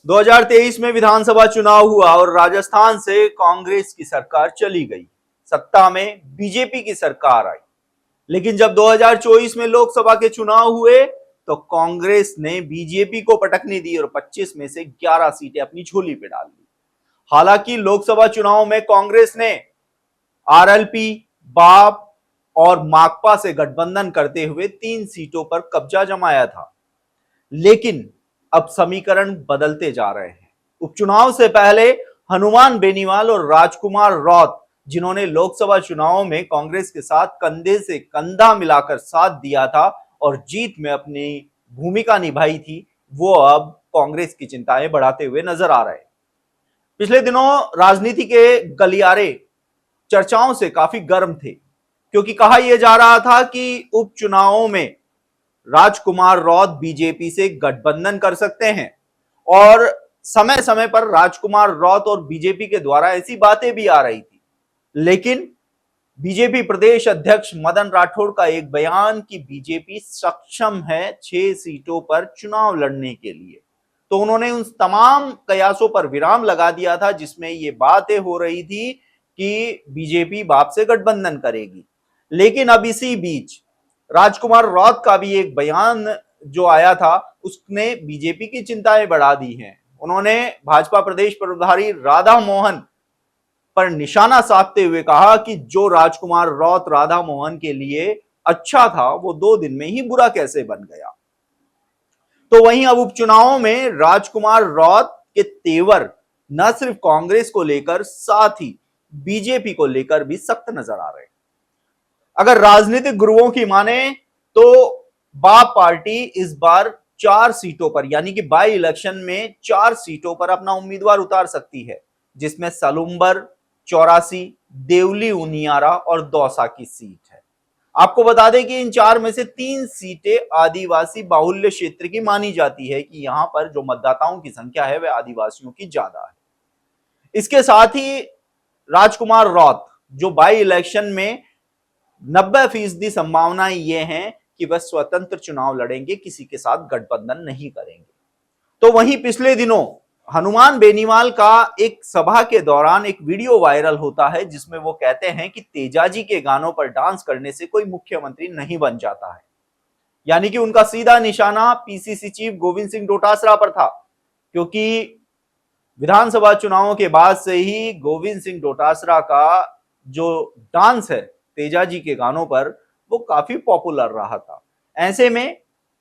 2023 में विधानसभा चुनाव हुआ और राजस्थान से कांग्रेस की सरकार चली गई। सत्ता में बीजेपी की सरकार आई। लेकिन जब 2024 में लोकसभा के चुनाव हुए तो कांग्रेस ने बीजेपी को पटकनी दी और 25 में से 11 सीटें अपनी झोली पे डाल दी। हालांकि लोकसभा चुनाव में कांग्रेस ने आरएलपी, बाप और माकपा से गठबंधन करते हुए 3 सीटों पर कब्जा जमाया था। लेकिन अब समीकरण बदलते जा रहे हैं। उपचुनाव से पहले हनुमान बेनीवाल और राजकुमार रौत, जिन्होंने लोकसभा चुनाव में कांग्रेस के साथ कंधे से कंधा मिलाकर साथ दिया था और जीत में अपनी भूमिका निभाई थी, वो अब कांग्रेस की चिंताएं बढ़ाते हुए नजर आ रहे हैं। पिछले दिनों राजनीति के गलियारे चर्चाओं से काफी गर्म थे, क्योंकि कहा यह जा रहा था कि उपचुनावों में राजकुमार रौत बीजेपी से गठबंधन कर सकते हैं और समय समय पर राजकुमार रौत और बीजेपी के द्वारा ऐसी बातें भी आ रही थी। लेकिन बीजेपी प्रदेश अध्यक्ष मदन राठौड़ का एक बयान कि बीजेपी सक्षम है 6 सीटों पर चुनाव लड़ने के लिए, तो उन्होंने उन तमाम कयासों पर विराम लगा दिया था जिसमें ये बातें हो रही थी कि बीजेपी बाप से गठबंधन करेगी। लेकिन अब इसी बीच राजकुमार रौत का भी एक बयान जो आया था, उसने बीजेपी की चिंताएं बढ़ा दी हैं। उन्होंने भाजपा प्रदेश प्रभारी राधा मोहन पर निशाना साधते हुए कहा कि जो राजकुमार रौत राधा मोहन के लिए अच्छा था, वो 2 दिन में ही बुरा कैसे बन गया। तो वहीं अब उपचुनावों में राजकुमार रौत के तेवर न सिर्फ कांग्रेस को लेकर, साथ ही बीजेपी को लेकर भी सख्त नजर आ रहे हैं। अगर राजनीतिक गुरुओं की माने तो बाप पार्टी इस बार 4 सीटों पर, यानी कि बाई इलेक्शन में 4 सीटों पर अपना उम्मीदवार उतार सकती है, जिसमें सलुम्बर, चौरासी, देवली उनियारा और दौसा की सीट है। आपको बता दें कि इन 4 में से 3 सीटें आदिवासी बाहुल्य क्षेत्र की मानी जाती है कि यहां पर जो मतदाताओं की संख्या है वह आदिवासियों की ज्यादा है। इसके साथ ही राजकुमार रौत जो बाई इलेक्शन में 90% संभावनाएं ये हैं कि वह स्वतंत्र चुनाव लड़ेंगे, किसी के साथ गठबंधन नहीं करेंगे। तो वहीं पिछले दिनों हनुमान बेनीवाल का एक सभा के दौरान एक वीडियो वायरल होता है जिसमें वो कहते हैं कि तेजाजी के गानों पर डांस करने से कोई मुख्यमंत्री नहीं बन जाता है। यानी कि उनका सीधा निशाना पीसीसी चीफ गोविंद सिंह डोटासरा पर था, क्योंकि विधानसभा चुनावों के बाद से ही गोविंद सिंह डोटासरा का जो डांस है तेजाजी के गानों पर, वो काफी पॉपुलर रहा था। ऐसे में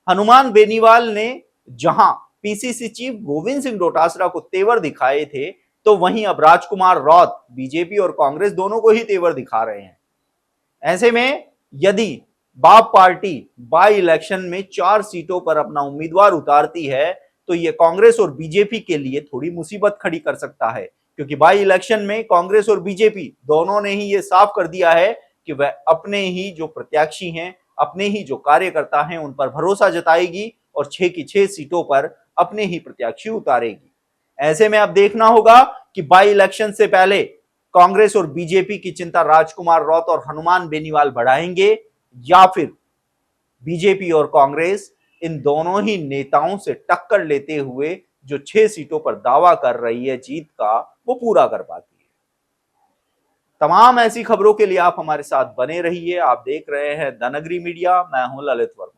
हनुमान बेनीवाल ने जहां पीसीसी चीफ गोविंद सिंह डोटासरा को तेवर दिखाए थे, तो वहीं अब राजकुमार रौत बीजेपी और कांग्रेस दोनों को ही तेवर दिखा रहे हैं। ऐसे में यदि बाप पार्टी बाई इलेक्शन में 4 सीटों पर अपना उम्मीदवार उतारती है तो यह कांग्रेस और बीजेपी के लिए थोड़ी मुसीबत खड़ी कर सकता है, क्योंकि बाई इलेक्शन में कांग्रेस और बीजेपी दोनों ने ही यह साफ कर दिया है कि वह अपने ही जो प्रत्याशी हैं, अपने ही जो कार्यकर्ता हैं, उन पर भरोसा जताएगी और 6 की 6 सीटों पर अपने ही प्रत्याशी उतारेगी। ऐसे में अब देखना होगा कि बाई इलेक्शन से पहले कांग्रेस और बीजेपी की चिंता राजकुमार रौत और हनुमान बेनीवाल बढ़ाएंगे या फिर बीजेपी और कांग्रेस इन दोनों ही नेताओं से टक्कर लेते हुए जो 6 सीटों पर दावा कर रही है जीत का, वो पूरा कर पाती है। तमाम ऐसी खबरों के लिए आप हमारे साथ बने रहिए। आप देख रहे हैं द नगरी मीडिया। मैं हूं ललित वर्मा।